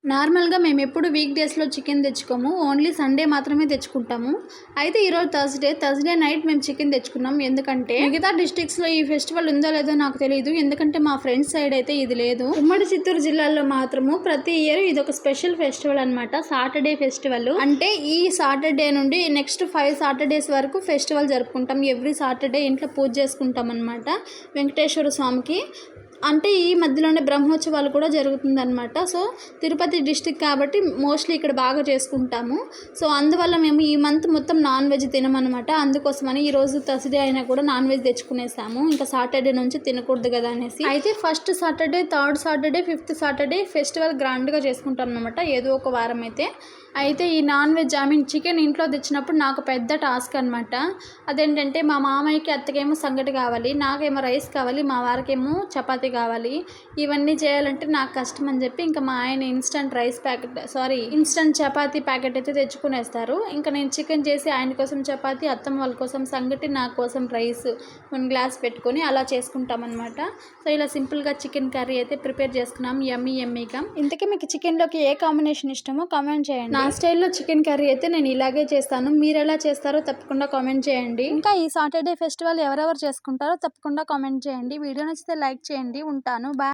నార్మల్‌గా మేమెప్పుడు వీక్ డేస్‌లో chicken తెచ్చుకోము. Only Sunday మాత్రమే తెచ్చుకుంటాము. అయితే ఈరోజు థర్స్‌డే నైట్ మేము చికెన్ తెచ్చుకున్నాం. ఎందుకంటే మిగతా డిస్ట్రిక్ట్స్‌లో ఈ ఫెస్టివల్ ఉందో లేదో నాకు తెలీదు. ఎందుకంటే మా ఫ్రెండ్స్ సైడ్ అయితే ఇది లేదు. ఉమ్మడి చిత్తూరు జిల్లాలో మాత్రము ప్రతి ఇయర్ ఇదొక స్పెషల్ ఫెస్టివల్ అనమాట. Saturday festival. అంటే ఈ సాటర్డే నుండి నెక్స్ట్ 5 సాటర్డేస్ వరకు ఫెస్టివల్ జరుపుకుంటాం. ఎవ్రీ సాటర్డే ఇంట్లో పూజ చేసుకుంటాం అనమాట వెంకటేశ్వర స్వామికి. అంటే ఈ మధ్యలోనే బ్రహ్మోత్సవాలు కూడా జరుగుతుందనమాట. సో తిరుపతి డిస్ట్రిక్ట్ కాబట్టి మోస్ట్లీ ఇక్కడ బాగా చేసుకుంటాము. సో అందువల్ల మేము ఈ మంత్ మొత్తం నాన్ వెజ్ తినమనమాట. అందుకోసమని ఈరోజు థర్స్‌డే అయినా కూడా నాన్ వెజ్ తెచ్చుకునేసాము. ఇంకా సాటర్డే నుంచి తినకూడదు కదా అనేసి. అయితే first Saturday, third Saturday, fifth Saturday festival గ్రాండ్గా చేసుకుంటాం అనమాట. ఏదో ఒక వారం అయితే ఈ నాన్ వెజ్ చికెన్ ఇంట్లో తెచ్చినప్పుడు నాకు పెద్ద టాస్క్ అనమాట. అదేంటంటే మా మామయ్యకి అత్తకేమో సంగటి కావాలి, నాకేమో రైస్ కావాలి, మా వారికేమో చపాతీ కావాలి. ఇవన్నీ చేయాలంటే నాకు కష్టం అని చెప్పి ఇంకా మా ఆయన ఇన్స్టంట్ చపాతీ ప్యాకెట్ అయితే తెచ్చుకునేస్తారు. ఇంకా నేను చికెన్ చేసి ఆయన కోసం చపాతీ, అత్తమ్మ వాళ్ళ కోసం సంగటి, నా కోసం రైస్ 1 గ్లాస్ పెట్టుకొని అలా చేసుకుంటాం అనమాట. సో ఇలా సింపుల్గా చికెన్ కర్రీ అయితే ప్రిపేర్ చేసుకున్నాం యమ్మీగా. ఇంతకీ మీకు చికెన్లోకి ఏ కాంబినేషన్ ఇష్టమో కామెంట్ చేయండి. నా స్టైల్లో చికెన్ కర్రీ అయితే నేను ఇలాగే చేస్తాను. మీరు ఎలా చేస్తారో తప్పకుండా కామెంట్ చేయండి. ఇంకా ఈ సాటర్డే ఫెస్టివల్ ఎవరెవరు చేసుకుంటారో తప్పకుండా కామెంట్ చేయండి. వీడియో నచ్చితే లైక్ చేయండి. ఉంటాను. బాయ్.